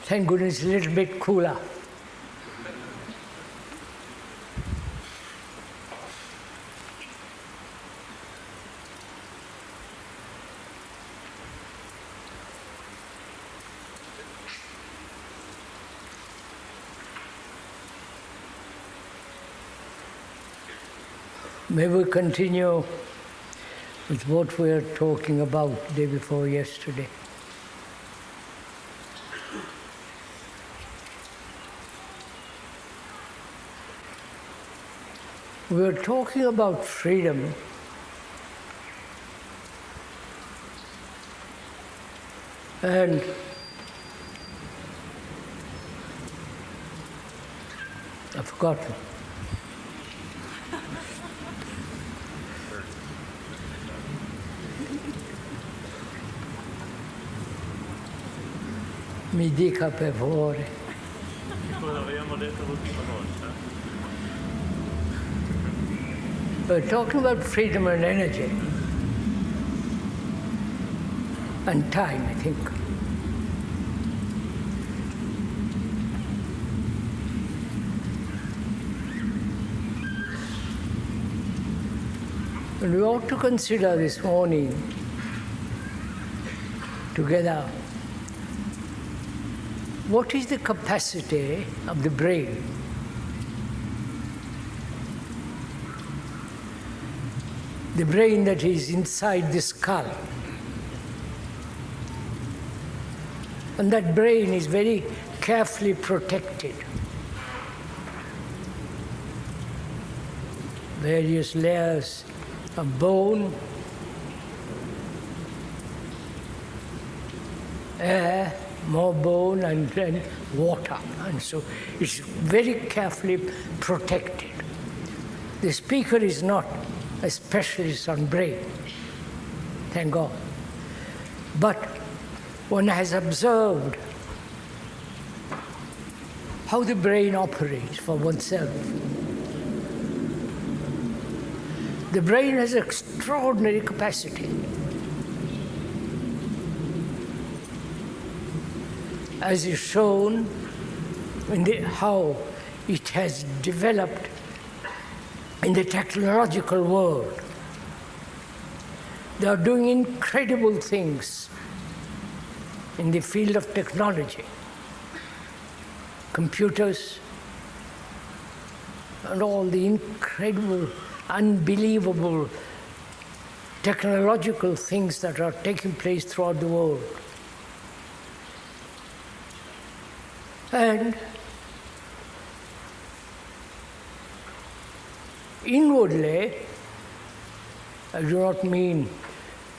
Thank goodness it's a little bit cooler. May we continue with what we were talking about the day before yesterday. We were talking about freedom and I've forgotten. Mi dica per favore. Cosa avevamo detto l'ultima volta? We're talking about freedom and energy and time, I think. And we ought to consider this morning together what is the capacity of the brain that is inside the skull. And that brain is very carefully protected. Various layers of bone, air, more bone, and then water. And so it's very carefully protected. The speaker is not a specialist on brain, thank God. But one has observed how the brain operates for oneself. The brain has extraordinary capacity. As is shown in how it has developed in the technological world. They are doing incredible things in the field of technology. Computers and all the incredible, unbelievable technological things that are taking place throughout the world. And inwardly, I do not mean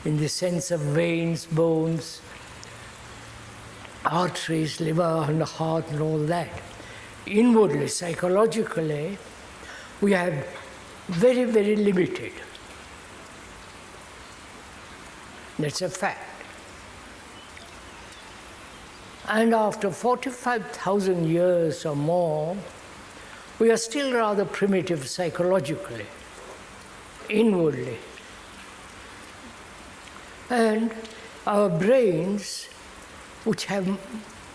in the sense of veins, bones, arteries, liver and heart and all that. Inwardly, psychologically, we have very, very limited. That's a fact. And after 45,000 years or more, we are still rather primitive psychologically, inwardly. And our brains, which have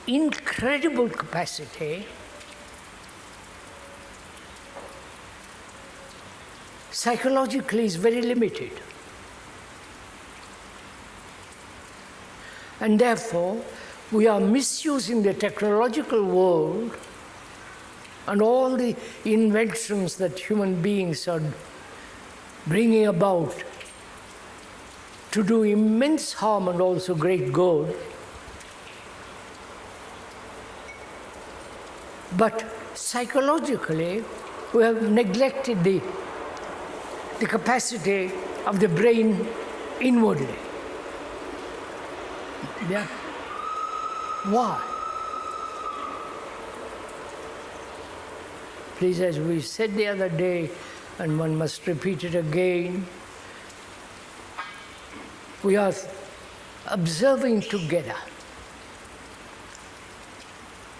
incredible capacity, psychologically is very limited. And therefore, we are misusing the technological world and all the inventions that human beings are bringing about to do immense harm and also great good. But psychologically, we have neglected the capacity of the brain inwardly. Yeah. Why? Please, as we said the other day, and one must repeat it again, we are observing together,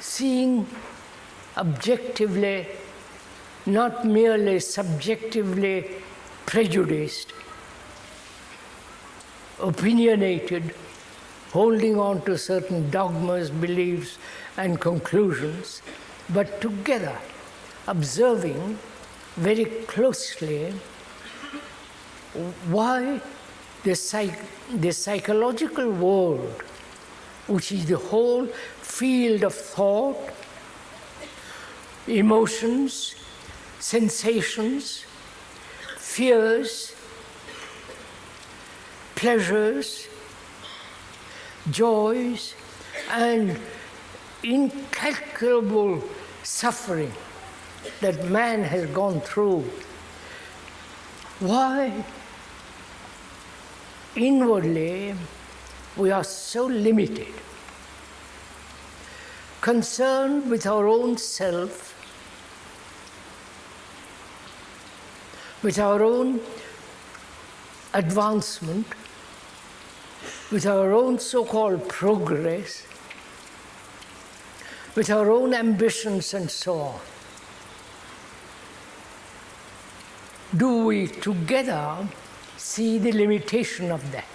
seeing objectively, not merely subjectively prejudiced, opinionated, holding on to certain dogmas, beliefs, and conclusions, but together observing very closely why the psychological world, which is the whole field of thought, emotions, sensations, fears, pleasures, joys, and incalculable suffering that man has gone through. Why inwardly we are so limited, concerned with our own self, with our own advancement, with our own so-called progress, with our own ambitions and so on. Do we together see the limitation of that?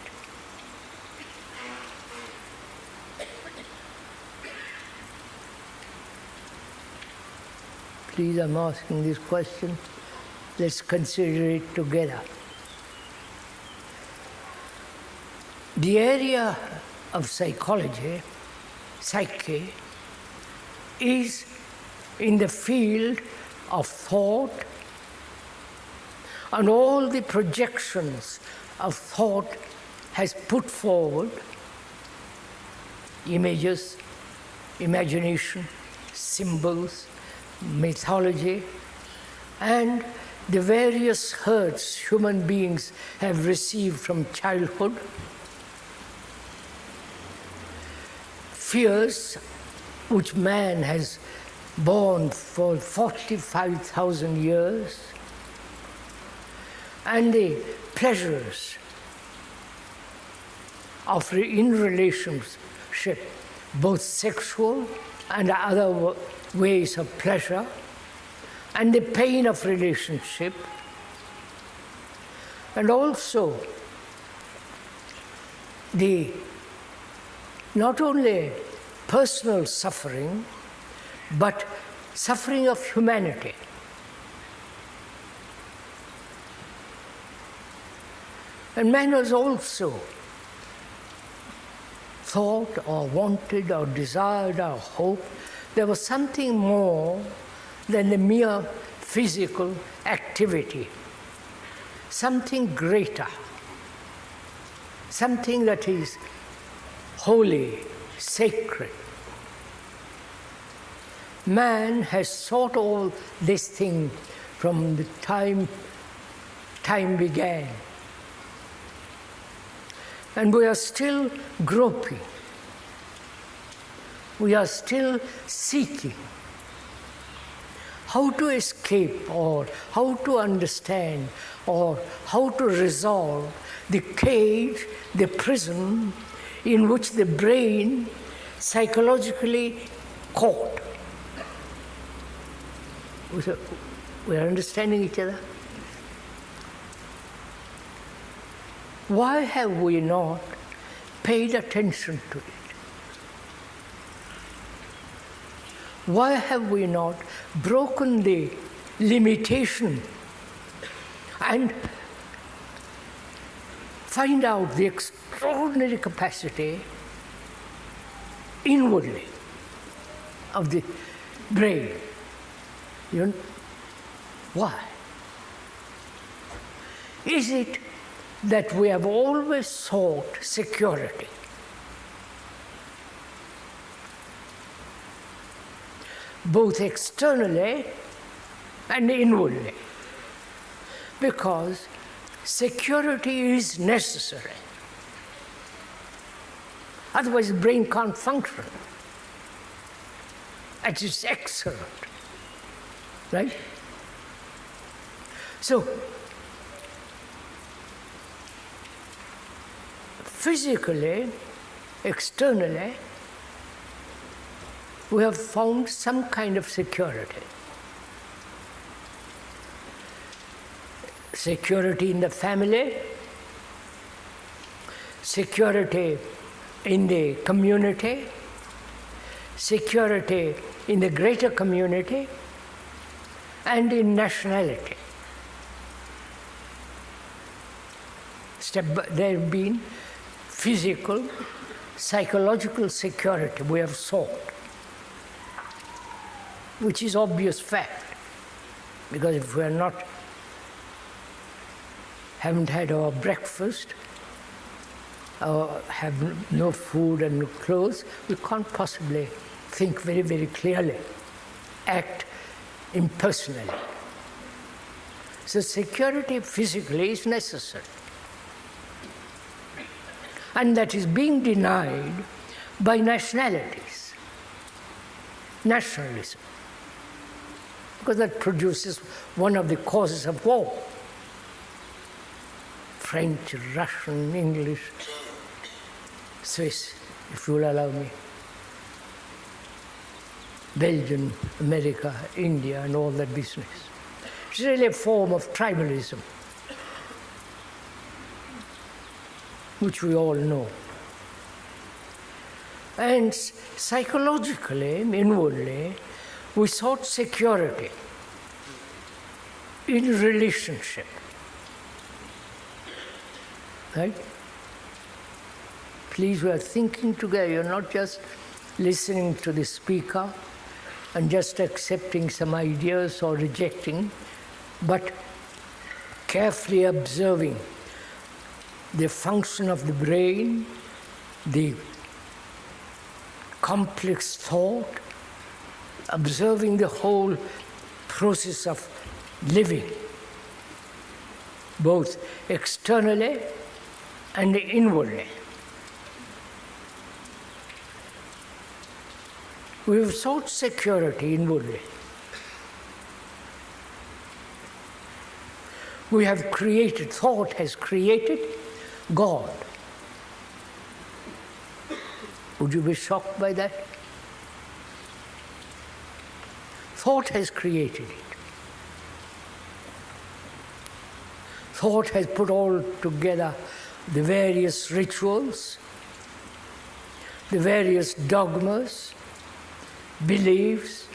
Please, I'm asking this question. Let's consider it together. The area of psychology, psyche, is in the field of thought, and all the projections of thought has put forward images, imagination, symbols, mythology, and the various hurts human beings have received from childhood, fears which man has borne for 45,000 years, and the pleasures of in relationship, both sexual and other ways of pleasure, and the pain of relationship, and also the not only personal suffering, but suffering of humanity. And man has also thought or wanted or desired or hoped there was something more than the mere physical activity, something greater, something that is holy, sacred. Man has sought all this thing from the time began. And we are still groping. We are still seeking how to escape, or how to understand, or how to resolve the cage, the prison in which the brain psychologically caught. We are understanding each other? Why have we not paid attention to it? Why have we not broken the limitation and find out the extraordinary capacity inwardly of the brain? You know, why? Is it that we have always sought security? Both externally and inwardly. Because security is necessary. Otherwise, the brain can't function. And it's excellent. Right? So, physically, externally, we have found some kind of security. Security in the family, security in the community, security in the greater community, and in nationality. There have been physical, psychological security we have sought, which is obvious fact, because if we are haven't had our breakfast, or have no food and no clothes, we can't possibly think very, very clearly, act impersonally. So security physically is necessary. And that is being denied by nationalities, nationalism, because that produces one of the causes of war. French, Russian, English, Swiss, if you will allow me, Belgium, America, India, and all that business. It's really a form of tribalism, which we all know. And psychologically, inwardly, we sought security in relationship. Right? Please, we are thinking together. You're not just listening to the speaker and just accepting some ideas or rejecting, but carefully observing the function of the brain, the complex thought, observing the whole process of living, both externally and inwardly. We have sought security inwardly. We have created, thought has created God. Would you be shocked by that? Thought has created it. Thought has put all together the various rituals, the various dogmas, beliefs,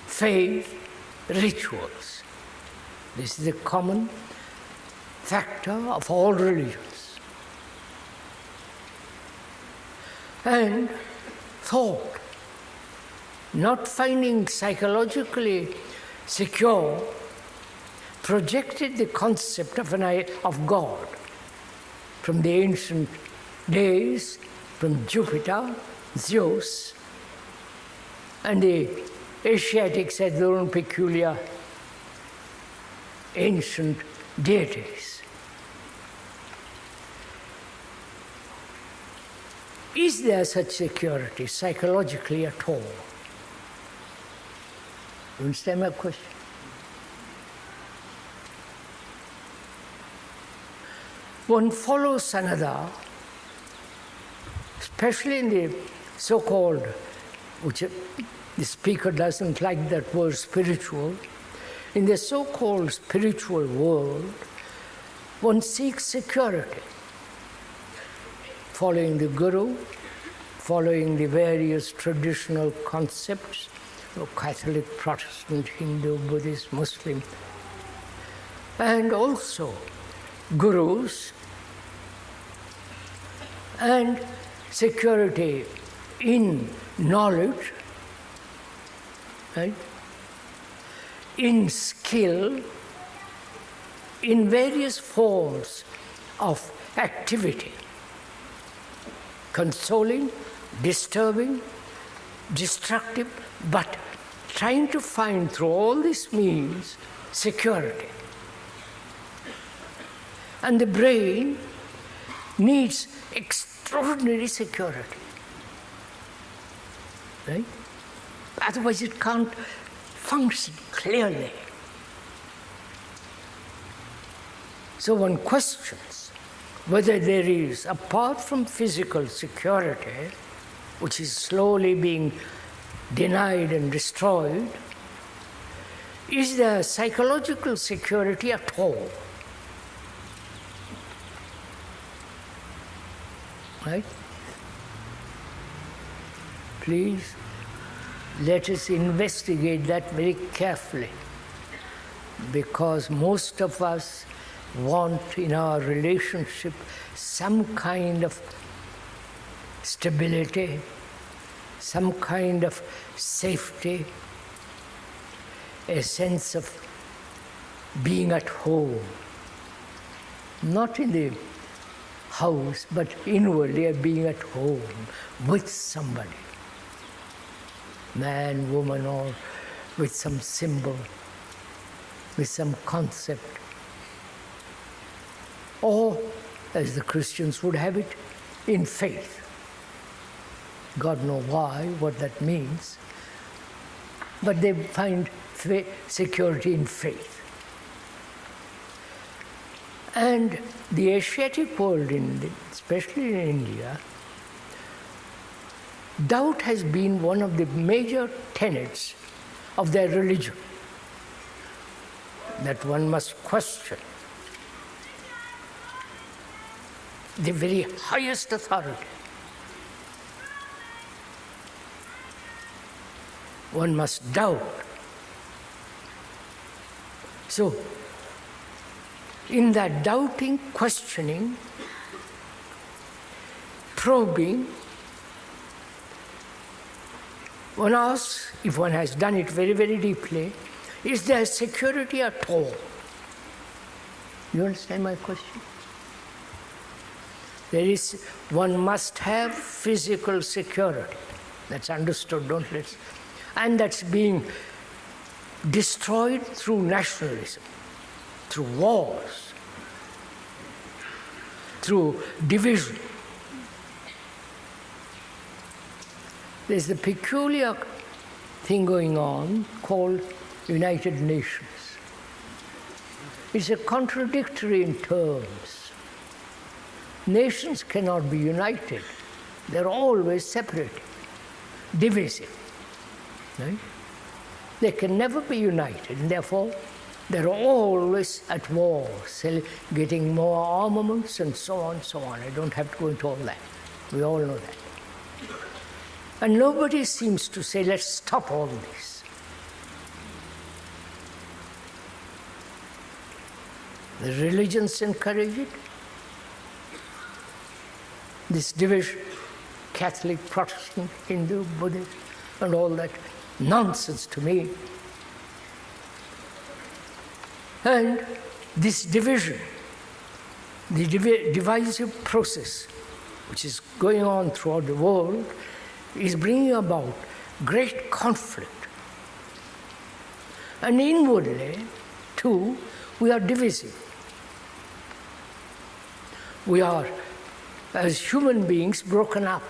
faith, rituals. This is a common factor of all religions. And thought, not finding psychologically secure, projected the concept of God from the ancient days, from Jupiter, Zeus, and the Asiatics had their own peculiar ancient deities. Is there such security psychologically at all? You understand my question? One follows another, especially in the so-called, which the speaker doesn't like that word, spiritual. In the so-called spiritual world, one seeks security, following the Guru, following the various traditional concepts of Catholic, Protestant, Hindu, Buddhist, Muslim, and also gurus, and security in knowledge, right? In skill, in various forms of activity, consoling, disturbing, destructive, but trying to find through all these means security. And the brain needs extraordinary security, right? Otherwise it can't function clearly. So one questions whether there is, apart from physical security, which is slowly being denied and destroyed, is there psychological security at all? Right? Please, let us investigate that very carefully, because most of us want in our relationship some kind of stability, some kind of safety, a sense of being at home, not in the house, but inwardly being at home with somebody, man, woman, or with some symbol, with some concept. Or, as the Christians would have it, in faith. God knows why, what that means, but they find security in faith. And the Asiatic world, especially in India, doubt has been one of the major tenets of their religion, that one must question the very highest authority. One must doubt. So, in that doubting, questioning, probing, one asks, if one has done it very, very deeply, is there security at all? You understand my question? One must have physical security. That's understood, don't let's. And that's being destroyed through nationalism, through wars, through division. There's a peculiar thing going on called United Nations. It's a contradictory in terms. Nations cannot be united. They're always separated, divisive. Right? They can never be united, and therefore they're always at war, getting more armaments and so on, so on. I don't have to go into all that. We all know that. And nobody seems to say, let's stop all this. The religions encourage it. This division, Catholic, Protestant, Hindu, Buddhist, and all that nonsense to me. And this division, the divisive process, which is going on throughout the world, is bringing about great conflict. And inwardly, too, we are divisive. We are, as human beings, broken up,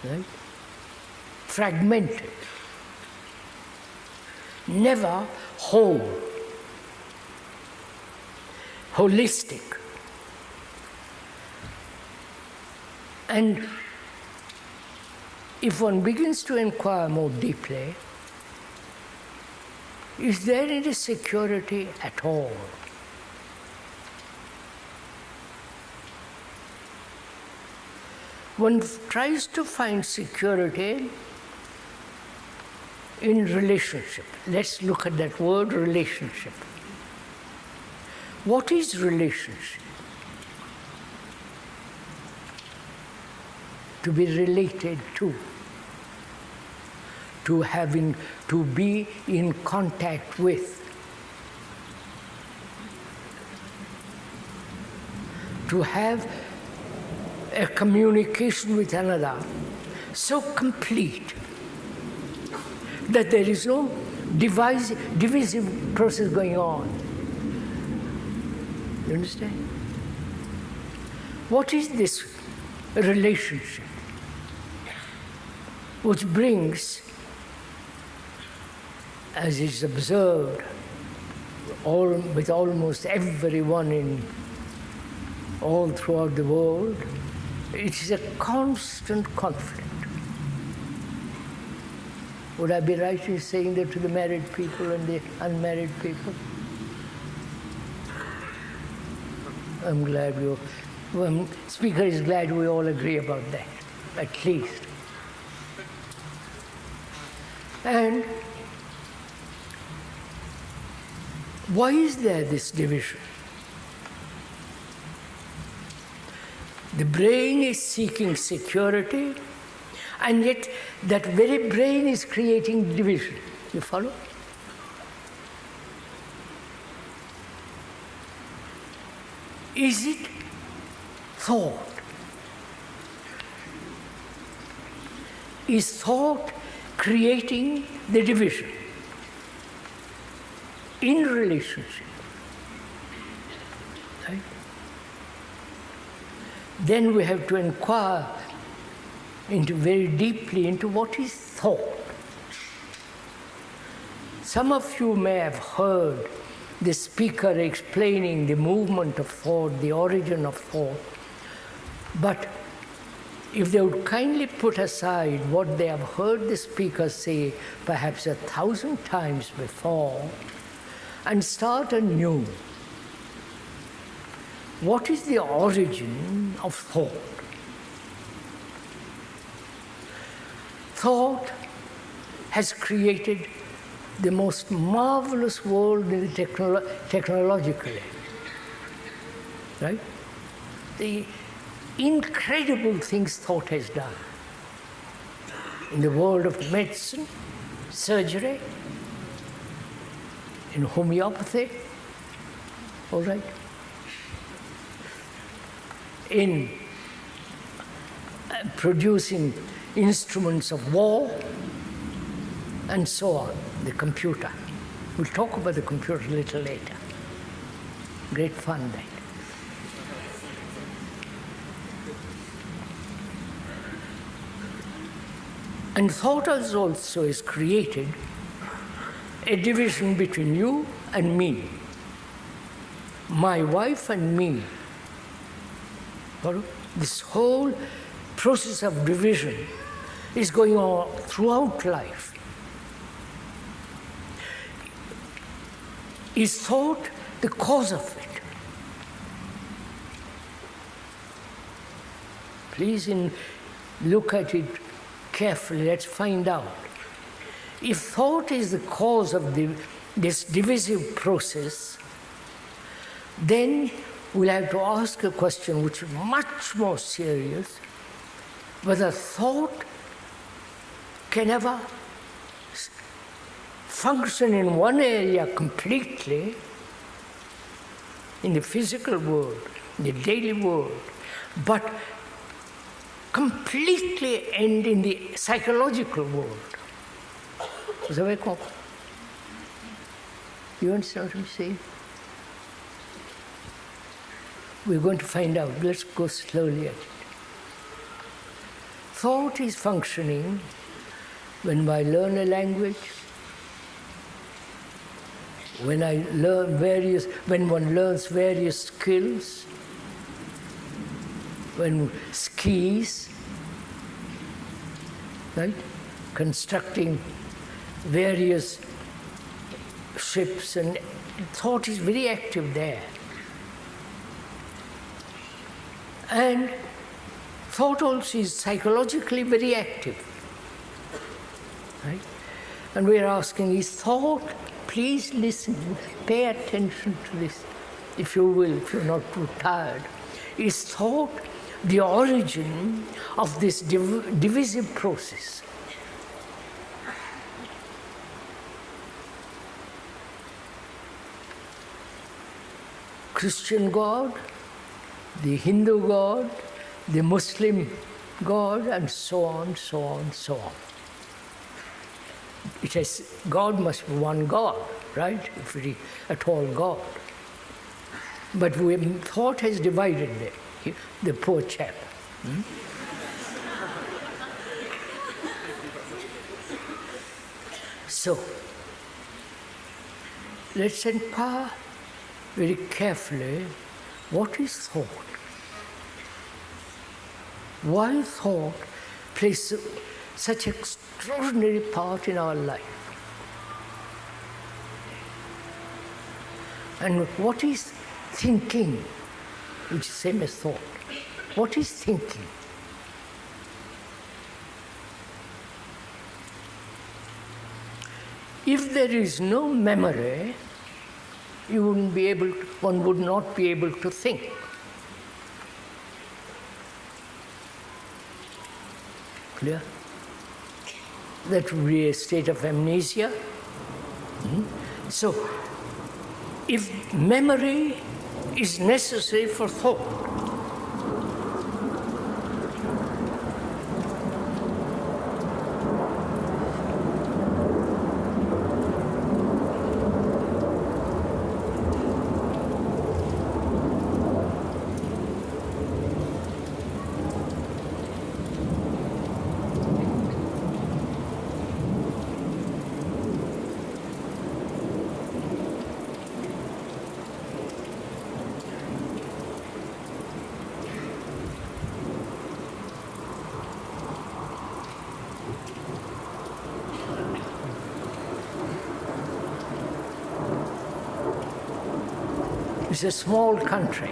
right? Fragmented, never whole, holistic. And if one begins to inquire more deeply, is there any security at all? One tries to find security in relationship. Let's look at that word, relationship. What is relationship? To be related to be in contact with, to have a communication with another so complete that there is no divisive process going on. You understand? What is this relationship which brings, as is observed with almost everyone all throughout the world, it is a constant conflict. Would I be right in saying that to the married people and the unmarried people? I'm glad speaker is glad we all agree about that. at least. And why is there this division? The brain is seeking security, and yet that very brain is creating division. You follow? Is it thought? Is thought creating the division in relationship? Right? Then we have to inquire very deeply into what is thought. Some of you may have heard the speaker explaining the movement of thought, the origin of thought, but if they would kindly put aside what they have heard the speaker say perhaps 1,000 times before and start anew, what is the origin of thought? Thought has created the most marvelous world in the technologically, right? The incredible things thought has done in the world of medicine, surgery, in homeopathy, all right, in producing instruments of war, and so on, the computer. We'll talk about the computer a little later. Great fun, that. And thought also is created a division between you and me, my wife and me. This whole process of division is going on throughout life. Is thought the cause of it? Please look at it carefully. Let's find out. If thought is the cause of this divisive process, then we'll have to ask a question which is much more serious, whether thought can ever function in one area completely, in the physical world, in the daily world, but completely end in the psychological world. You understand what I'm saying? We're going to find out. Let's go slowly at it. Thought is functioning when I learn a language, when one learns various skills, when skis, right? Constructing various ships, and thought is very active there. And thought also is psychologically very active, right? And we are asking, is thought, please listen, pay attention to this, if you will, if you're not too tired. Is thought the origin of this divisive process? Christian God, the Hindu God, the Muslim God, and so on, so on, so on. God must be one God, right? If it is at all God. But thought has divided the poor chap. So, let's inquire very carefully, what is thought? Why thought plays such an extraordinary part in our life? And what is thinking, which is same as thought? What is thinking? If there is no memory, one would not be able to think. Clear? That would be a state of amnesia. So, if memory is necessary for thought, it's a small country.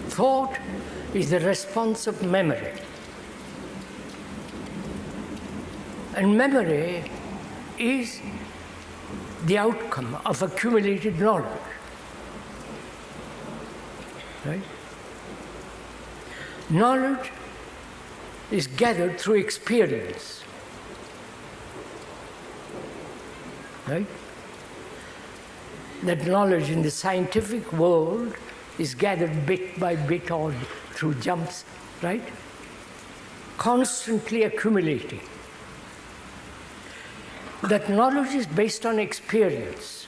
Thought is the response of memory. And memory is the outcome of accumulated knowledge. Right? Knowledge is gathered through experience. Right? That knowledge in the scientific world is gathered bit by bit or through jumps, right? Constantly accumulating. That knowledge is based on experience.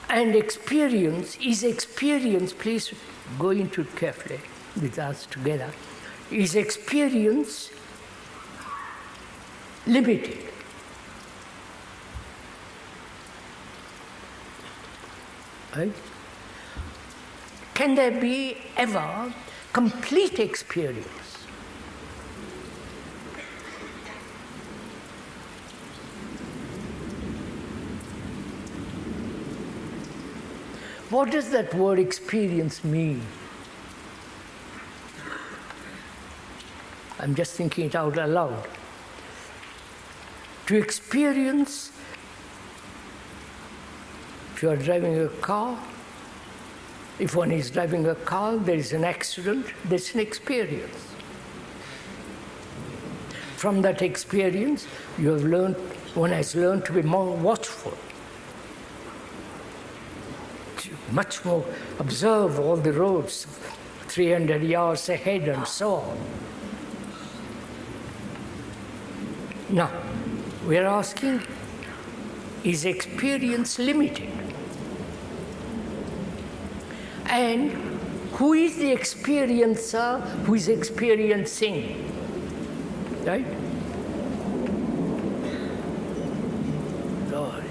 And experience, please go into it carefully with us together, is experience limited? Right? Can there be ever complete experience? What does that word experience mean? I'm just thinking it out aloud. To experience, if you are driving a car, if one is driving a car, there is an accident, that's an experience. From that experience, one has learned to be more watchful, to much more observe all the roads 300 yards ahead and so on. Now, we are asking, is experience limited? And who is the experiencer who is experiencing? Right? Lord.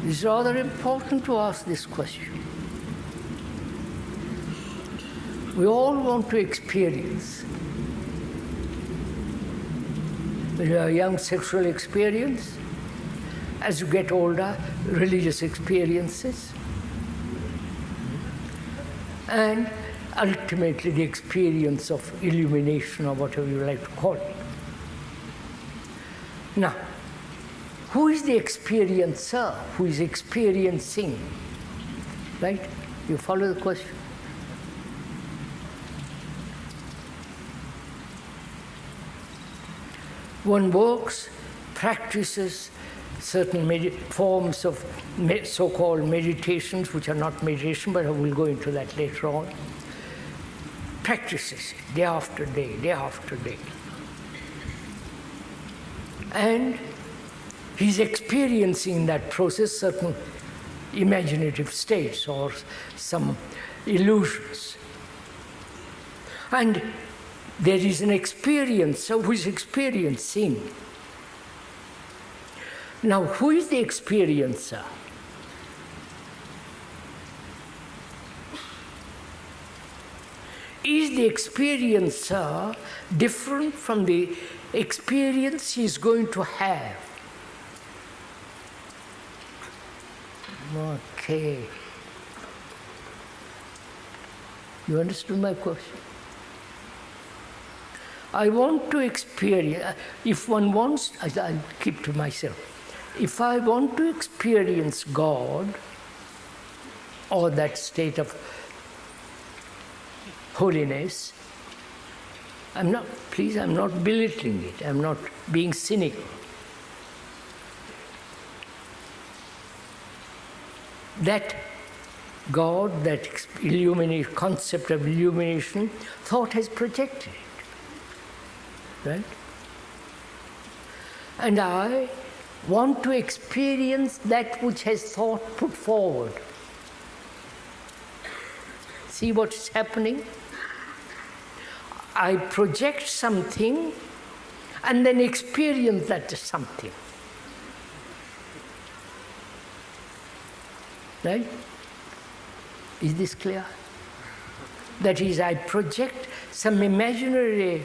It's rather important to ask this question. We all want to experience. When you are young, sexual experience. As you get older, religious experiences. And ultimately the experience of illumination, or whatever you like to call it. Now, who is the experiencer? Who is experiencing? Right? You follow the question? One works, practices certain forms of so-called meditations, which are not meditation, but I will go into that later on. Practices it day after day, day after day. And he's experiencing in that process certain imaginative states or some illusions. And there is an experiencer who is experiencing. Now, who is the experiencer? Is the experiencer different from the experience he is going to have? Okay. You understood my question? I want to experience, if one wants, I'll keep to myself. If I want to experience God or that state of holiness, I'm not belittling it, I'm not being cynical. That God, that concept of illumination, thought has projected it, right? And I want to experience that which has thought put forward. See what is happening? I project something and then experience that something. Right? Is this clear? That is, I project some imaginary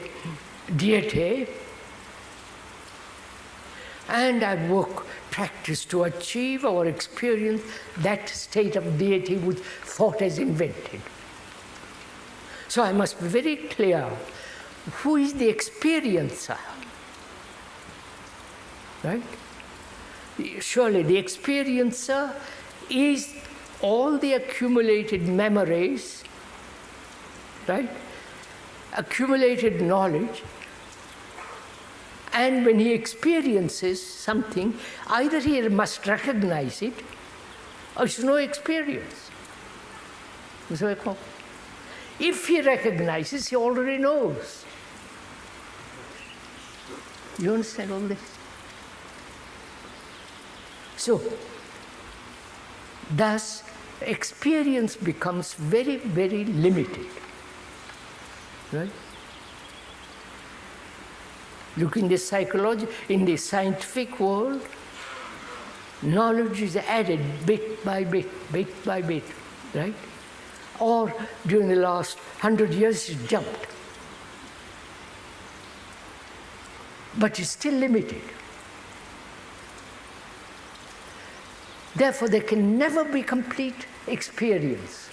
deity and I practice to achieve or experience that state of deity which thought has invented. So I must be very clear, who is the experiencer? Right? Surely the experiencer is all the accumulated memories, right? Accumulated knowledge. And when he experiences something, either he must recognize it or it's no experience. If he recognizes, he already knows. You understand all this? So, thus, experience becomes very, very limited. Right? Look in the in the scientific world, knowledge is added bit by bit, right? Or during the last 100 years, it's jumped. But it's still limited. Therefore, there can never be complete experience.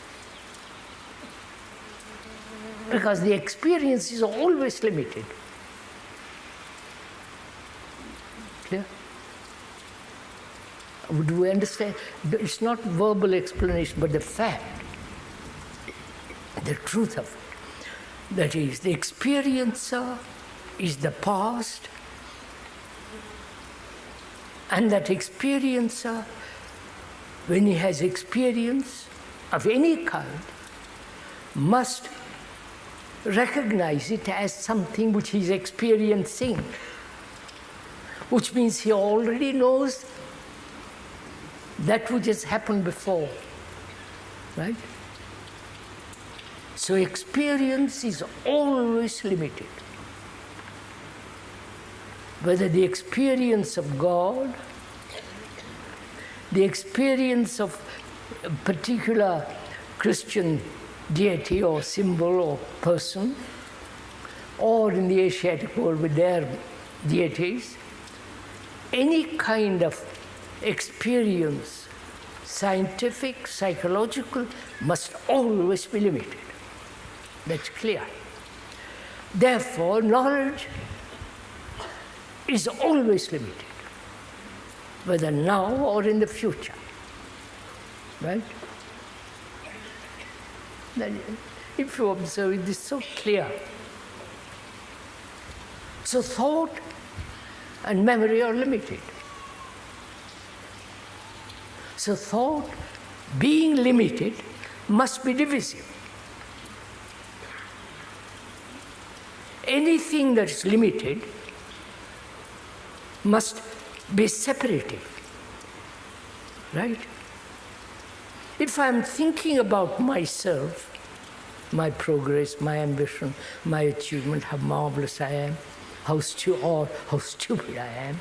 Because the experience is always limited. Clear? Do we understand? It's not verbal explanation, but the fact, the truth of it. That is, the experiencer is the past, and that experiencer, when he has experience of any kind, must recognize it as something which he's experiencing, which means he already knows that which has happened before, right? So experience is always limited. Whether the experience of God, the experience of a particular Christian deity or symbol or person, or in the Asiatic world with their deities, any kind of experience, scientific, psychological, must always be limited. That's clear. Therefore, knowledge is always limited, whether now or in the future. Right? Then, if you observe it, it's so clear. So thought and memory are limited. So thought, being limited, must be divisive. Anything that is limited must be separative, right? If I'm thinking about myself, my progress, my ambition, my achievement, how marvelous I am, how stupid I am,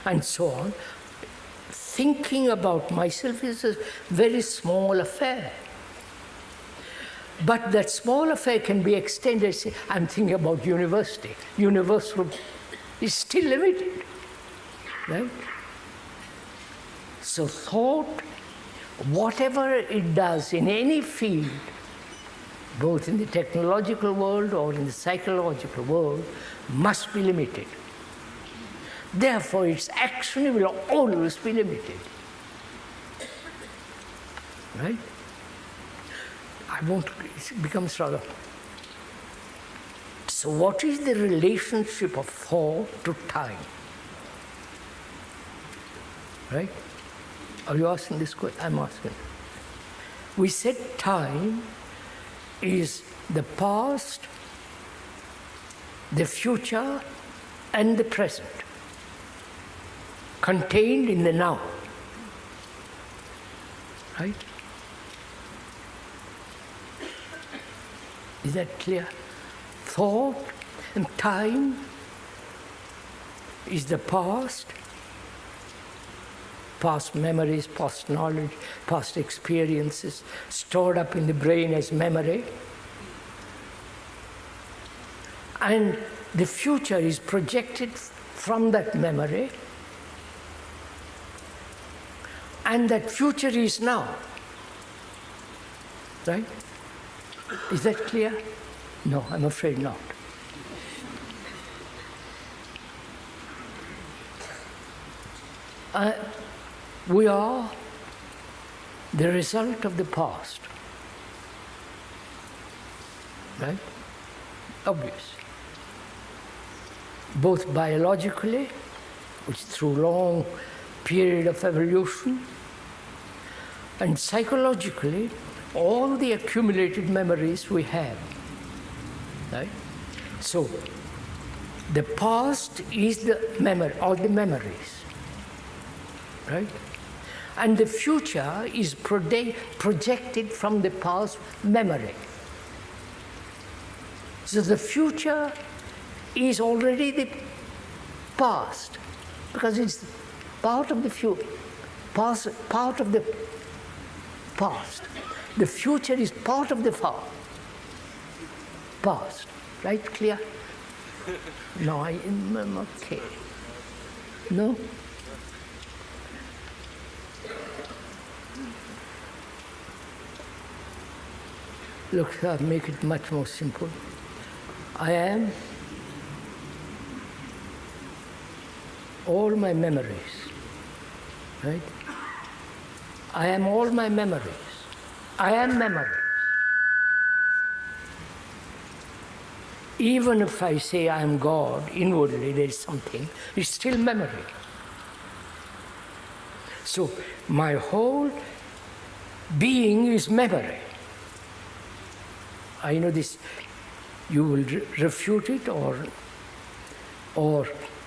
and so on, thinking about myself is a very small affair. But that small affair can be extended. Say, I'm thinking about university. Universal is still limited, right? So thought, whatever it does in any field, both in the technological world or in the psychological world, must be limited. Therefore, its action will always be limited, right? It becomes rather. So what is the relationship of thought to time? Right? Are you asking this question? I'm asking. We said time is the past, the future, and the present, contained in the now. Right? Is that clear? Thought and time is the past memories, past knowledge, past experiences stored up in the brain as memory. And the future is projected from that memory. And that future is now. Right? Is that clear? No, I'm afraid not. We are the result of the past. Right? Obvious. Both biologically, which through long period of evolution, and psychologically, all the accumulated memories we have, right? So, the past is the memory, or the memories, right? And the future is projected from the past memory. So the future is already the past, because it's part of the future, part of the past. The future is part of the past. Right? Clear? No, I'm okay. No? Look, I'll make it much more simple. I am all my memories. Right? I am all my memories. I am memory. Even if I say I am God, inwardly there is something, it's still memory. So my whole being is memory. I know this, you will refute it or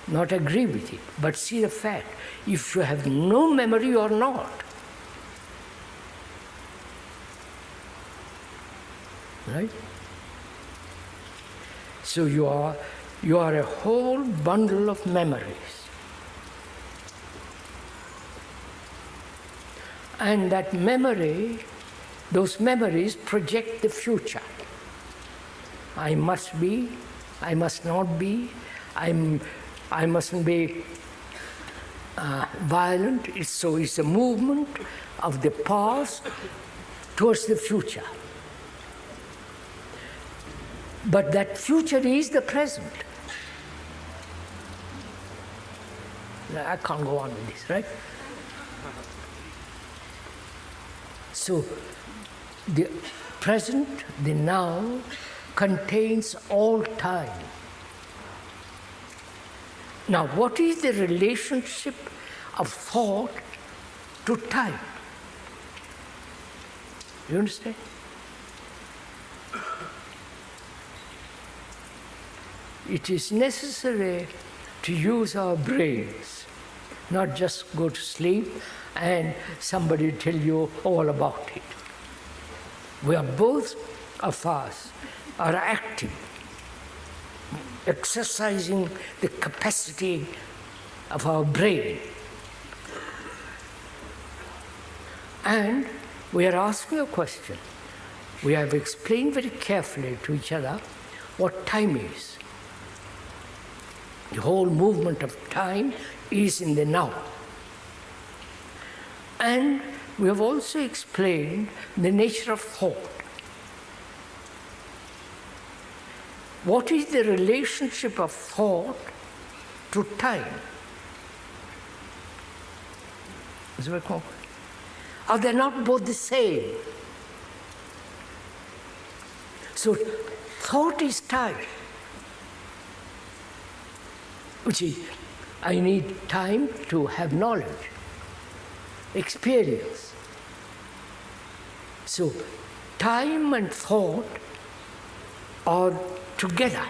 not agree with it, but see the fact, if you have no memory, you are not. Right? So you are a whole bundle of memories. And that memory, those memories project the future. I must be, I must not be, I mustn't be violent. So it's a movement of the past towards the future. But that future is the present. I can't go on with this, right? So the present, the now, contains all time. Now, what is the relationship of thought to time? You understand? It is necessary to use our brains, not just go to sleep and somebody tell you all about it. We are both of us are active, exercising the capacity of our brain. And we are asking a question. We have explained very carefully to each other what time is. The whole movement of time is in the now. And we have also explained the nature of thought. What is the relationship of thought to time? Is it very complex? Are they not both the same? So, thought is time. Which is, I need time to have knowledge, experience. So, time and thought are together.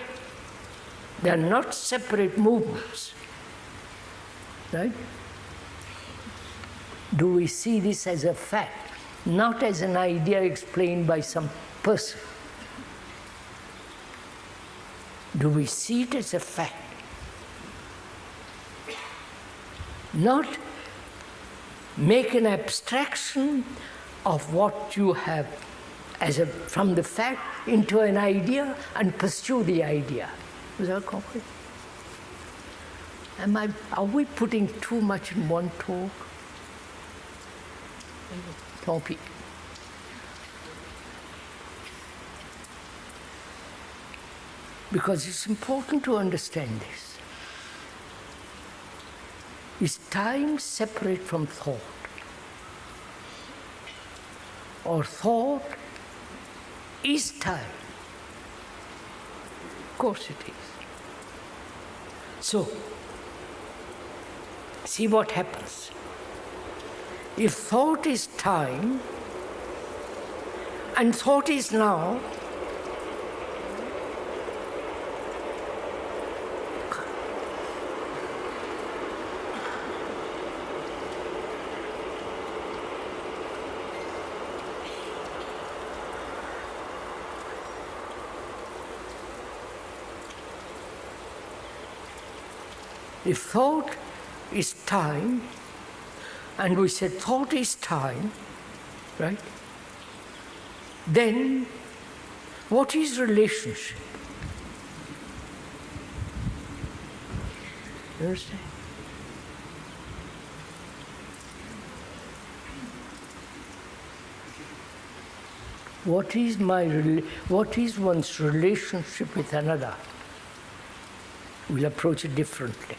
They are not separate movements. Right? Do we see this as a fact, not as an idea explained by some person? Do we see it as a fact? Not make an abstraction of what you have from the fact into an idea and pursue the idea. Is that correct? Are we putting too much in one talk? Topic. Because it's important to understand this. Is time separate from thought? Or thought is time? Of course it is. So, see what happens. If thought is time, and thought is now, if thought is time, and we said thought is time, right? Then what is relationship? You understand? What is one's relationship with another? We'll approach it differently.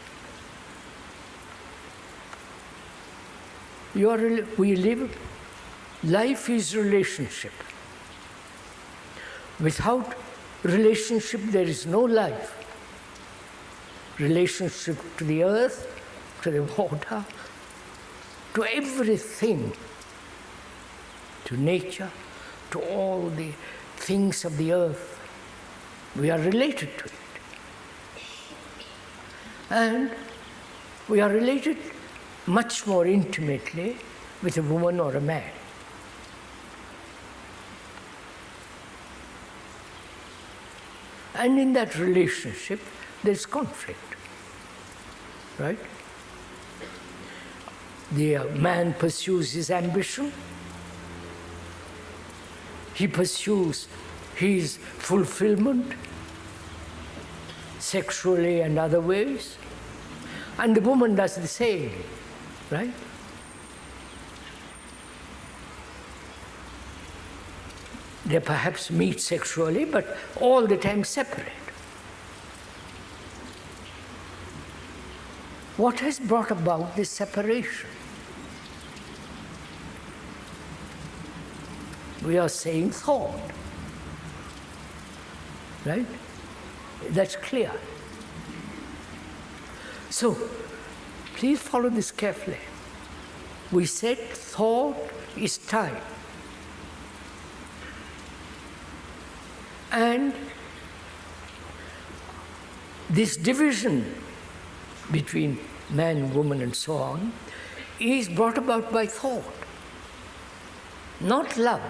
Life is relationship. Without relationship, there is no life. Relationship to the earth, to the water, to everything, to nature, to all the things of the earth. We are related to it. And we are related much more intimately with a woman or a man. And in that relationship, there's conflict, right? The man pursues his ambition. He pursues his fulfillment, sexually and other ways. And the woman does the same, right? They perhaps meet sexually, but all the time separate. What has brought about this separation? We are saying thought, right? That's clear. So, please follow this carefully. We said thought is time. And this division between man, woman, and so on is brought about by thought, not love.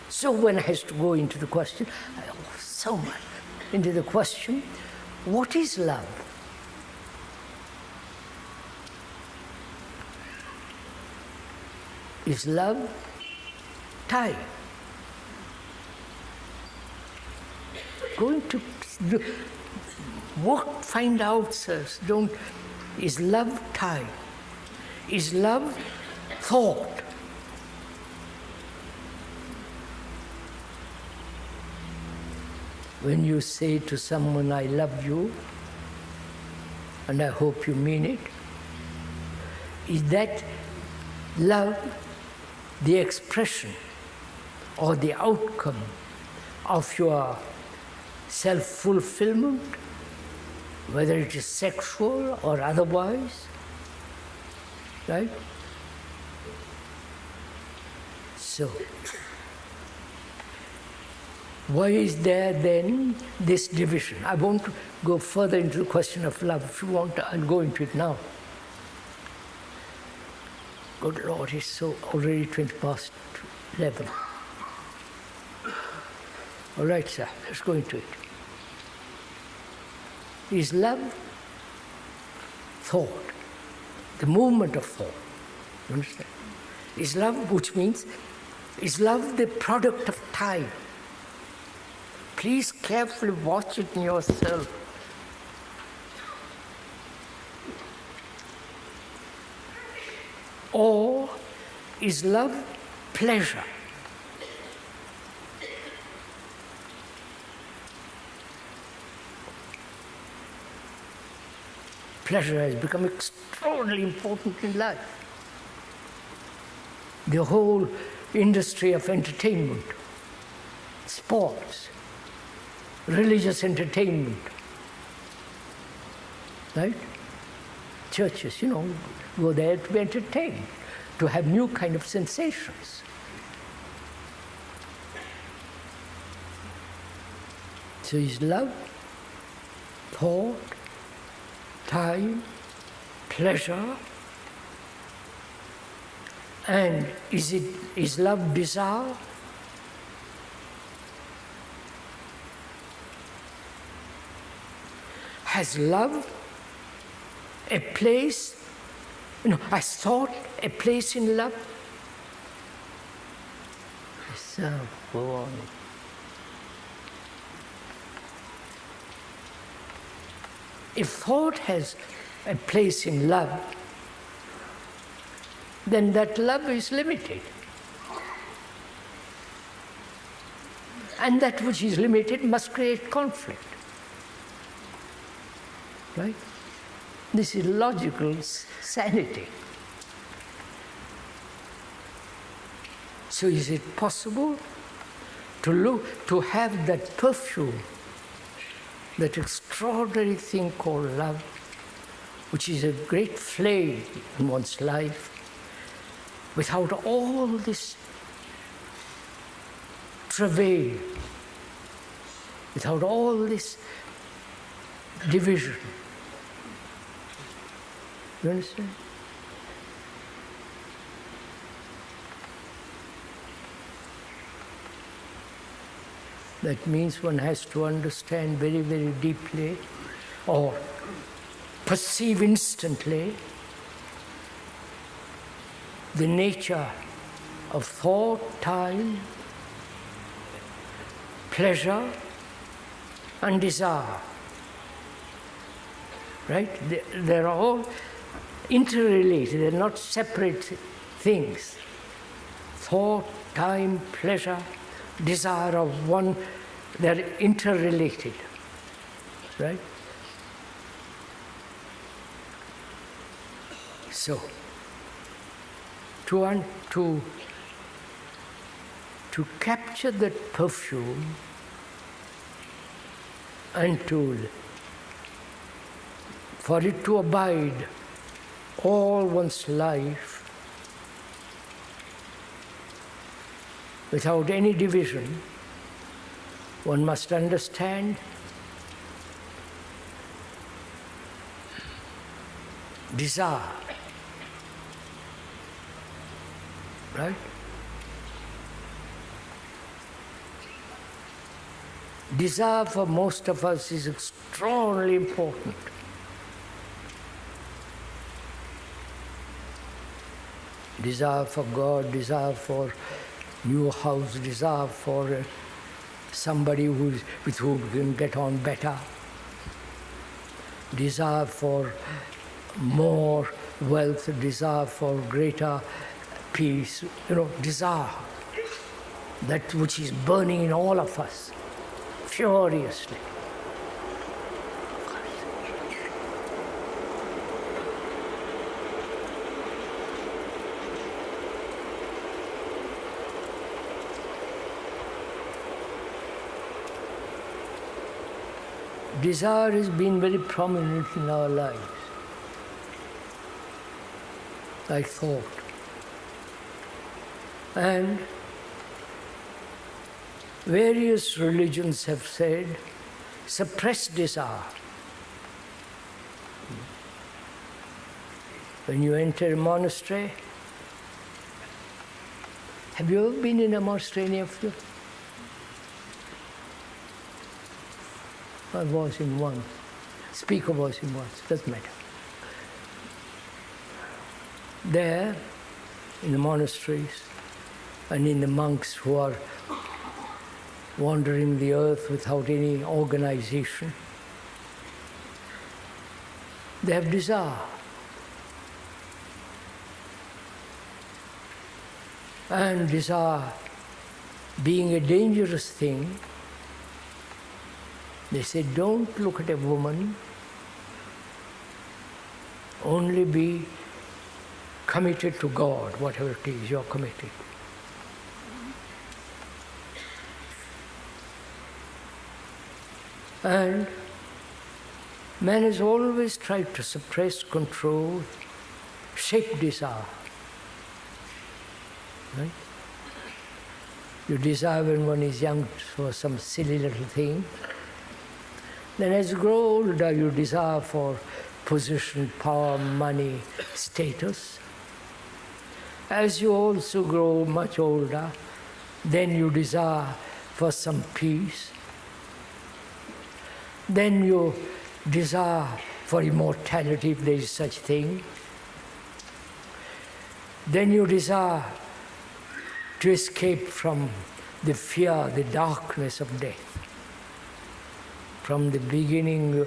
So one has to go into the question, so much into the question, what is love? Is love time? Going to work, find out, sirs. Don't. Is love time? Is love thought? When you say to someone, I love you, and I hope you mean it, is that love the expression or the outcome of your self-fulfillment, whether it is sexual or otherwise, right? So, why is there then this division? I won't go further into the question of love. If you want, I'll go into it now. Good Lord, it's so already 20 past 11. All right, sir, let's go into it. Is love thought, the movement of thought? You understand? Is love, which means, is love the product of time? Please carefully watch it in yourself. Or is love pleasure? Pleasure has become extraordinarily important in life. The whole industry of entertainment, sports, religious entertainment, right? Churches, go there to be entertained, to have new kind of sensations. So is love, thought, time, pleasure, and is love desire? Has love a place, has thought a place in love? So, go on. If thought has a place in love, then that love is limited. And that which is limited must create conflict. Right? This is logical sanity. So is it possible to have that perfume, that extraordinary thing called love, which is a great flame in one's life, without all this travail, without all this division? You understand? That means one has to understand very, very deeply, or perceive instantly, the nature of thought, time, pleasure, and desire. Right? They're all interrelated, they're not separate things. Thought, time, pleasure, desire of one, they're interrelated. Right? So, to capture that perfume and to For it to abide all one's life without any division, one must understand desire, right? Desire for most of us is extraordinarily important. Desire for God, desire for new house, desire for somebody with whom we can get on better, desire for more wealth, desire for greater peace, desire, that which is burning in all of us furiously. Desire has been very prominent in our lives, like thought. And various religions have said, suppress desire. When you enter a monastery, have you ever been in a monastery, any of you? I was in one. Speaker was in one. Doesn't matter. There, in the monasteries, and in the monks who are wandering the earth without any organization, they have desire. And desire being a dangerous thing, they say, don't look at a woman, only be committed to God, whatever it is you're committed. And man has always tried to suppress, control, shape desire. Right? You desire when one is young for some silly little thing. Then as you grow older, you desire for position, power, money, status. As you also grow much older, then you desire for some peace. Then you desire for immortality, if there is such thing. Then you desire to escape from the fear, the darkness of death. From the beginning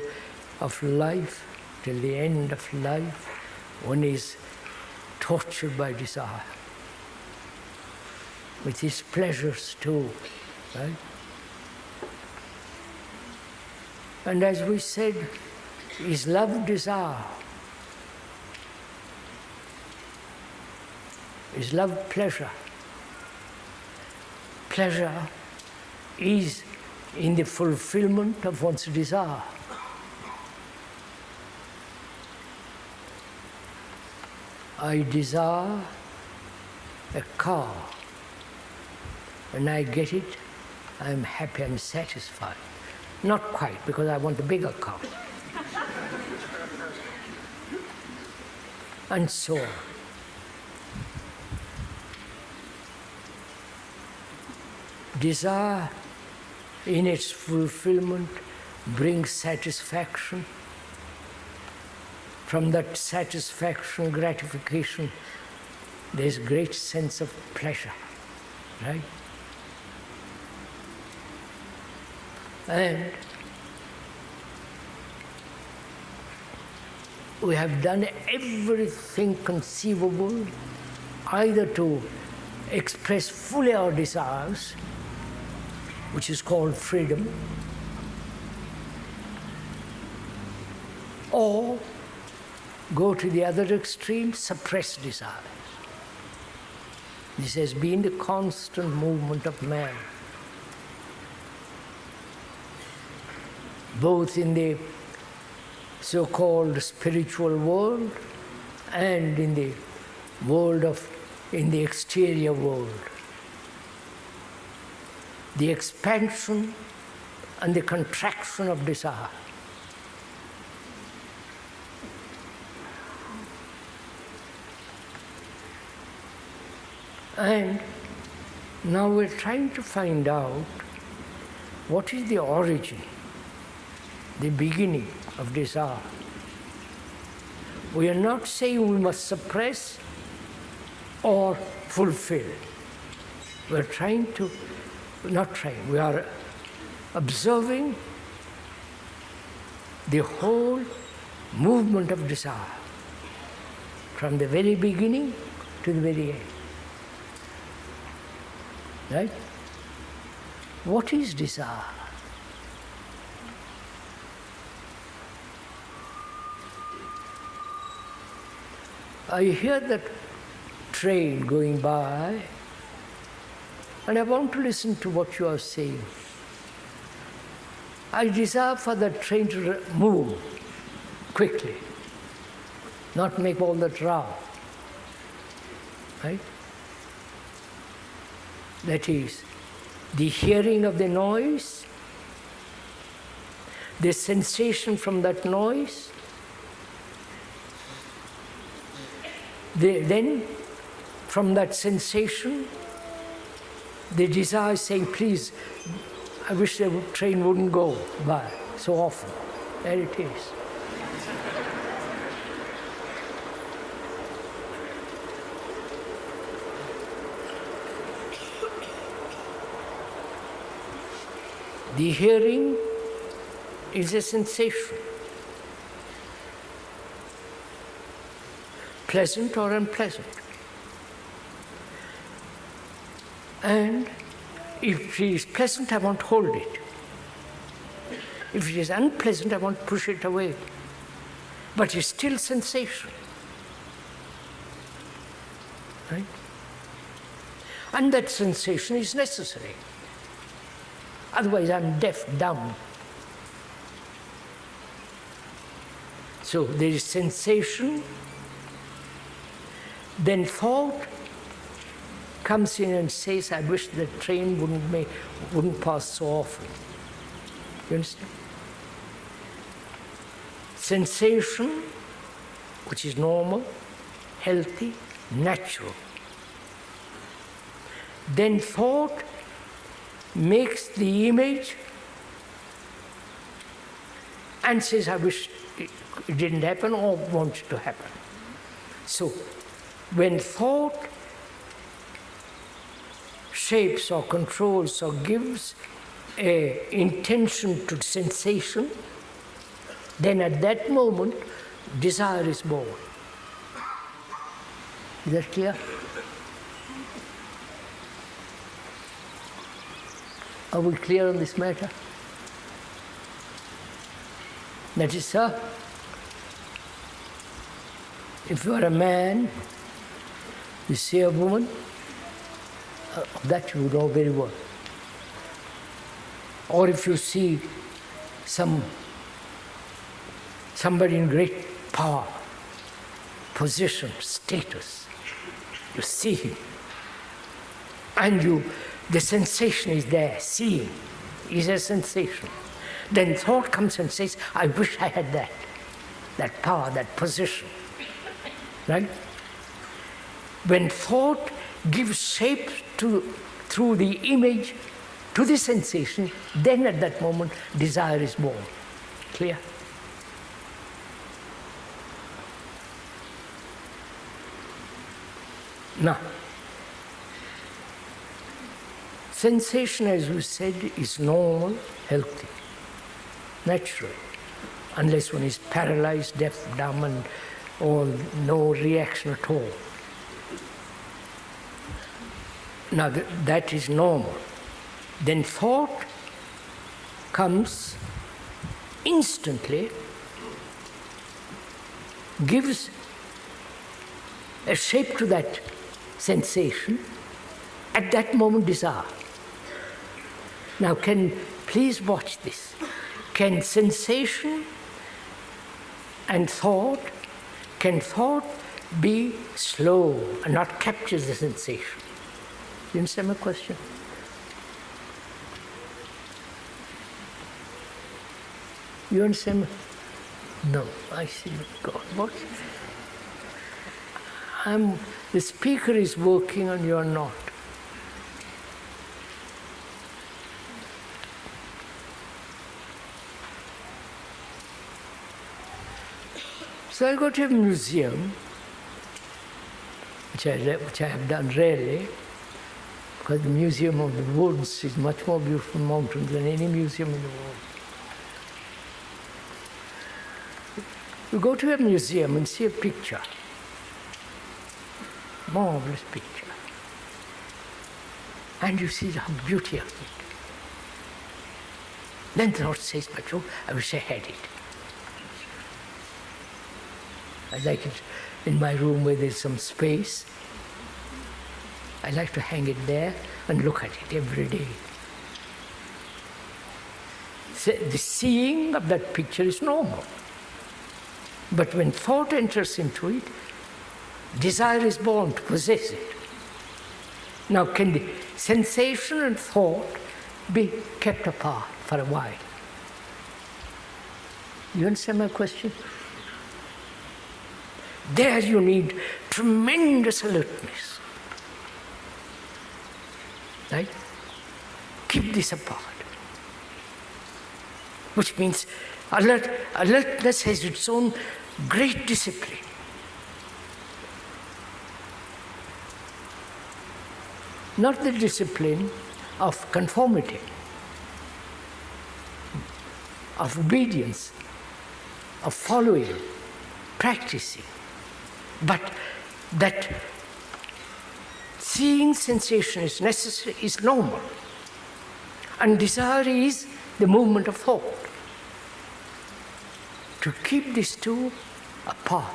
of life till the end of life, one is tortured by desire, with its pleasures too, right? And as we said, is love desire? Is love pleasure? Pleasure is in the fulfillment of one's desire. I desire a car. When I get it, I'm happy, I'm satisfied. Not quite, because I want a bigger car. And so on. Desire in its fulfillment brings satisfaction. From that satisfaction, gratification, there's great sense of pleasure, right? And we have done everything conceivable, either to express fully our desires, which is called freedom, or go to the other extreme, suppress desires. This has been the constant movement of man, both in the so-called spiritual world and in the in the exterior world. The expansion and the contraction of desire. And now we're trying to find out what is the origin, the beginning of desire. We are not saying we must suppress or fulfill. We're trying to, not trying, we are observing the whole movement of desire from the very beginning to the very end. Right? What is desire? I hear that train going by, and I want to listen to what you are saying. I desire for that train to move quickly, not make all that row. Right? That is, the hearing of the noise, the sensation from that noise, then from that sensation, the desire saying, please, I wish the train wouldn't go by so often. There it is. The hearing is a sensation, pleasant or unpleasant. And if it is pleasant, I want to hold it. If it is unpleasant, I want to push it away. But it's still sensation. Right? And that sensation is necessary. Otherwise, I'm deaf, dumb. So there is sensation, then thought comes in and says, I wish the train wouldn't pass so often. You understand? Sensation, which is normal, healthy, natural. Then thought makes the image and says, I wish it didn't happen or wants it to happen. So, when thought shapes or controls or gives an intention to sensation, then at that moment, desire is born. Is that clear? Are we clear on this matter? That is, sir, if you are a man, you see a woman, that you know very well. Or if you see somebody in great power, position, status, you see him, and the sensation is there, seeing is a sensation. Then thought comes and says, I wish I had that power, that position. Right? When thought gives shape through the image to the sensation, then at that moment desire is born. Clear? Now, sensation, as we said, is normal, healthy, natural, unless one is paralyzed, deaf, dumb, or no reaction at all. Now that is normal. Then thought comes instantly, gives a shape to that sensation, at that moment desire. Now please watch this. Can sensation And can thought be slow and not capture the sensation? You understand my question? You understand? No, I see. God, what? The speaker is working and you are not. So I go to a museum, which I have done rarely, because the Museum of the Woods is much more beautiful mountain than any museum in the world. You go to a museum and see a picture, marvelous picture, and you see the beauty of it. Then the thought says, but oh, I wish I had it. I like it in my room where there's some space. I like to hang it there and look at it every day. So the seeing of that picture is normal. But when thought enters into it, desire is born to possess it. Now, can the sensation and thought be kept apart for a while? You understand my question? There you need tremendous alertness. Right? Keep this apart. Which means alertness has its own great discipline. Not the discipline of conformity, of obedience, of following, practicing, but that seeing sensation is necessary, is normal, and desire is the movement of thought. To keep these two apart.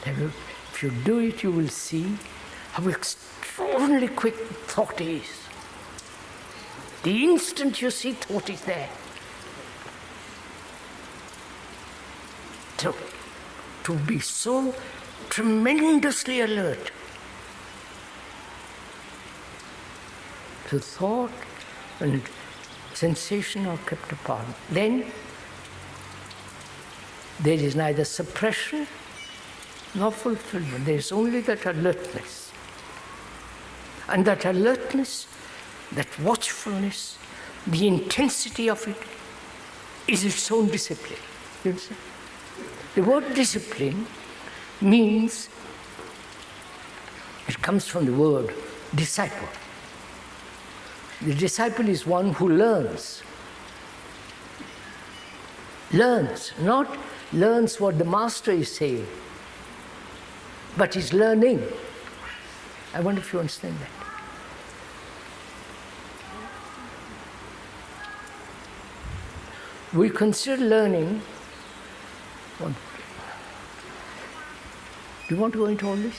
If you do it, you will see how extraordinarily quick thought is. The instant you see thought is there. So, to be so tremendously alert to thought and sensation are kept apart. Then there is neither suppression nor fulfillment. There is only that alertness. And that alertness, that watchfulness, the intensity of it is its own discipline. You understand? The word discipline means, it comes from the word disciple. The disciple is one who learns. Learns, not learns what the master is saying, but is learning. I wonder if you understand that. We consider learning. Do you want to go into all this?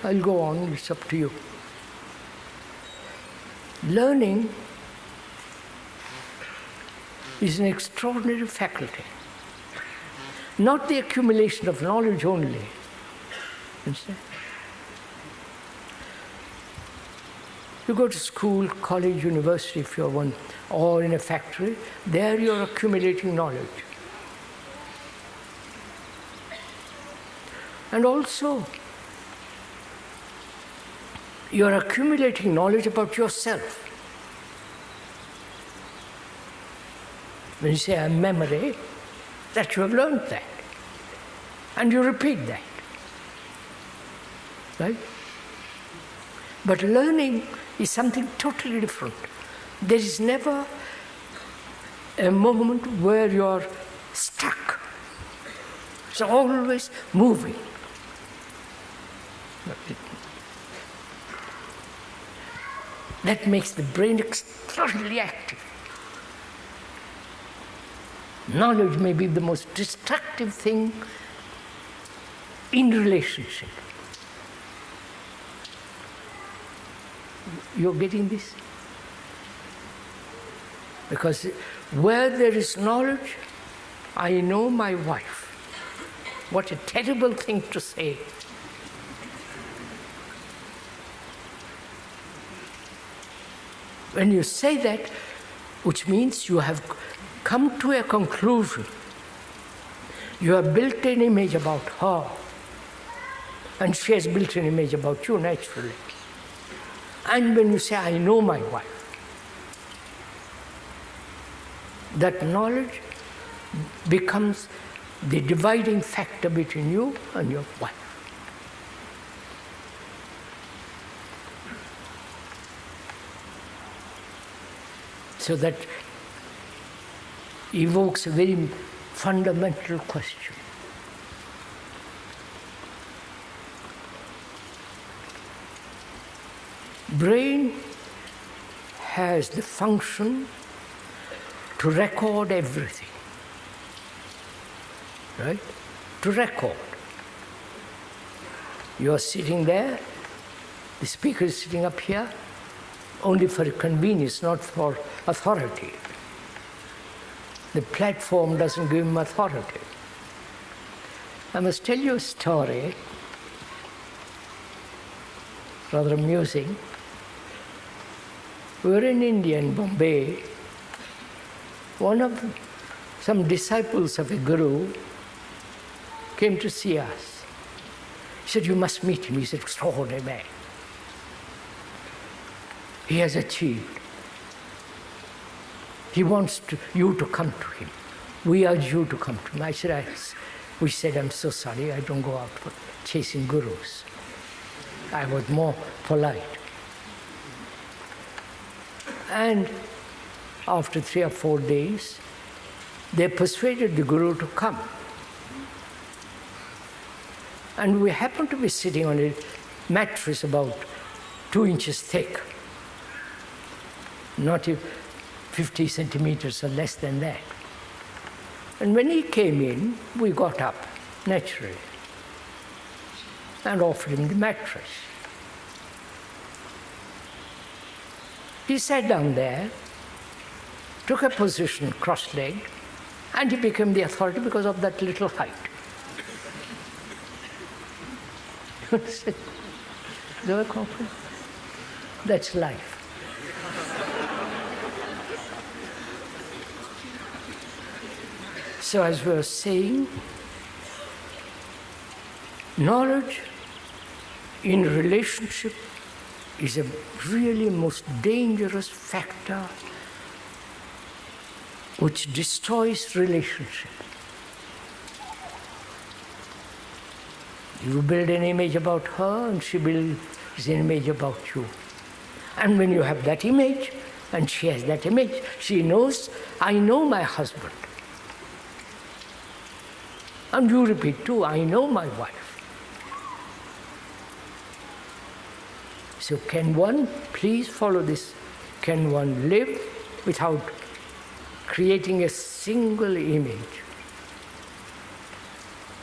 I'll go on, it's up to you. Learning is an extraordinary faculty. Not the accumulation of knowledge only. Understand? You go to school, college, university, if you're one, or in a factory, there you're accumulating knowledge. And also, you're accumulating knowledge about yourself. When you say, I have memory, that you have learned that. And you repeat that. Right? But learning is something totally different. There is never a moment where you're stuck. It's always moving. That makes the brain extraordinarily active. Knowledge may be the most destructive thing in relationship. You're getting this? Because where there is knowledge, I know my wife. What a terrible thing to say. When you say that, which means you have come to a conclusion. You have built an image about her, and she has built an image about you naturally. And when you say, I know my wife, that knowledge becomes the dividing factor between you and your wife. So that evokes a very fundamental question. Brain has the function to record everything, right? To record. You are sitting there, the speaker is sitting up here, only for convenience, not for authority. The platform doesn't give him authority. I must tell you a story, rather amusing. We were in India, in Bombay. Some disciples of a guru came to see us. He said, you must meet him. He's an extraordinary man. He has achieved. He wants you to come to him. We urge you to come to him. We said, I'm so sorry, I don't go out for chasing gurus. I was more polite. And after 3 or 4 days, they persuaded the guru to come. And we happened to be sitting on a mattress about 2 inches thick, not 50 centimeters or less than that. And when he came in, we got up naturally and offered him the mattress. He sat down there, took a position cross-legged, and he became the authority because of that little height. That's life. So as we were saying, knowledge in relationship is a really most dangerous factor which destroys relationship. You build an image about her and she builds an image about you. And when you have that image and she has that image, she knows, I know my husband. And you repeat too, I know my wife. So can one, please follow this, can one live without creating a single image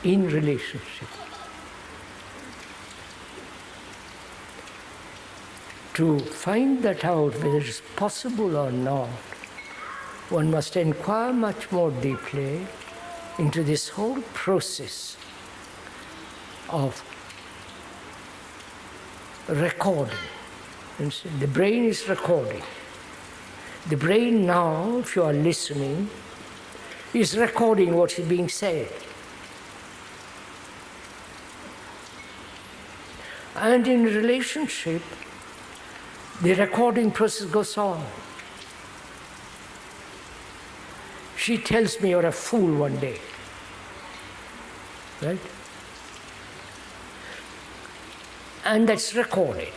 in relationship? To find that out, whether it's possible or not, one must inquire much more deeply into this whole process of recording. And so the brain is recording. The brain now, if you are listening, is recording what is being said. And in relationship, the recording process goes on. She tells me you're a fool one day, right? And that's recorded.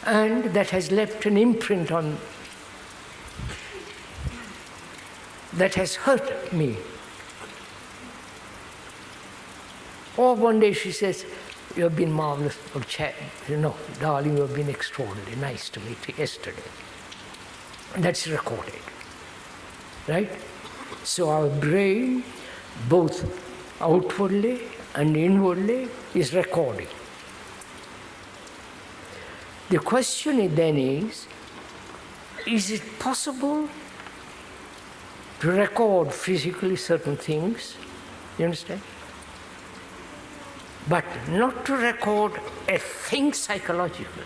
And that has left an imprint on, that has hurt me. Or one day she says, you have been marvelous, darling, you have been extraordinary, nice to meet you yesterday. And that's recorded, right? So our brain, both outwardly and inwardly, is recording. The question then is it possible to record physically certain things? You understand? But not to record a thing psychologically.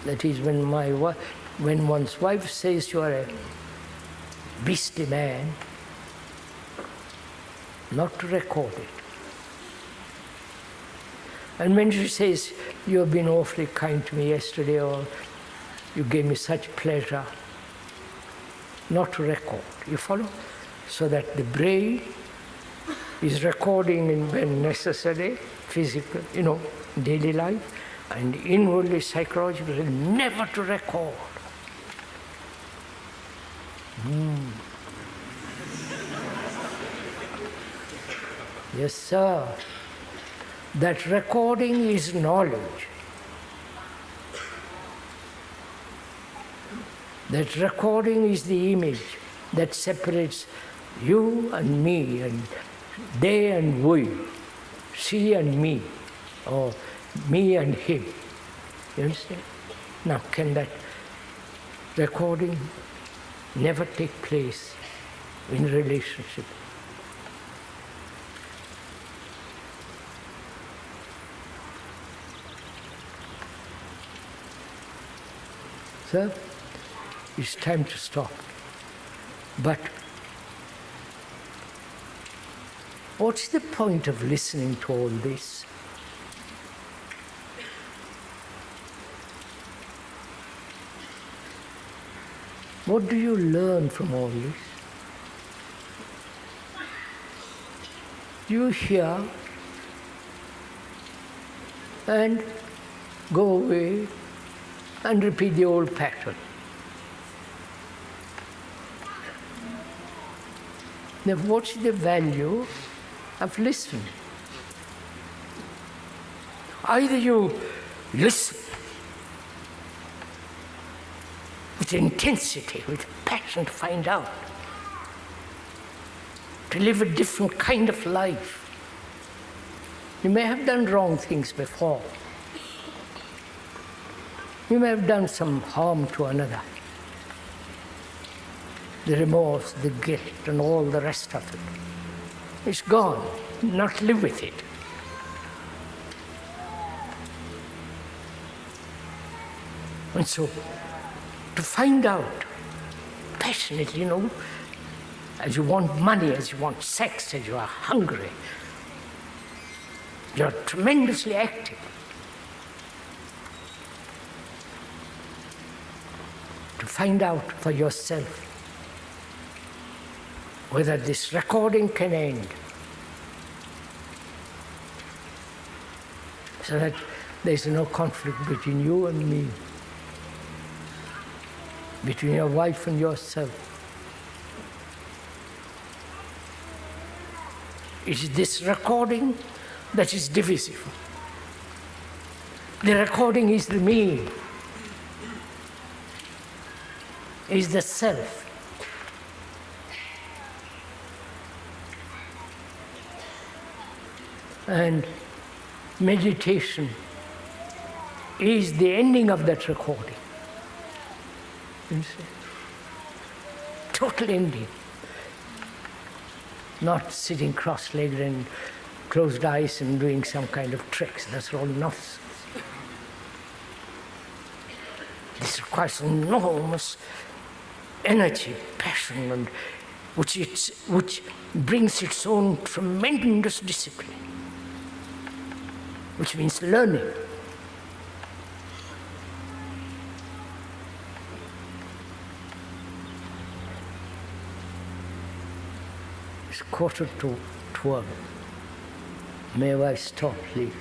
That is, when one's wife says you are a beastly man, not to record it. And when she says, you have been awfully kind to me yesterday, or you gave me such pleasure, not to record. You follow? So that the brain is recording when necessary, physical, daily life, and inwardly, psychologically, never to record. Yes, sir. That recording is knowledge. That recording is the image that separates you and me, and they and we, she and me, or me and him. You understand? Now, can that recording never take place in relationship? Sir, it's time to stop. But what's the point of listening to all this? What do you learn from all this? You hear and go away and repeat the old pattern. Now, what's the value of listening? Either you listen with intensity, with passion to find out, to live a different kind of life. You may have done wrong things before. You may have done some harm to another. The remorse, the guilt, and all the rest of it. It's gone. Not live with it. And so, to find out passionately, as you want money, as you want sex, as you are hungry, you're tremendously active. To find out for yourself whether this recording can end, so that there's no conflict between you and me, between your wife and yourself. It's this recording that is divisive. The recording is the me, is the self. And meditation is the ending of that recording. You see? Total ending. Not sitting cross-legged and closed eyes and doing some kind of tricks. That's all nonsense. This requires enormous energy, passion, and which brings its own tremendous discipline, which means learning. It's 12:15. May I stop, please?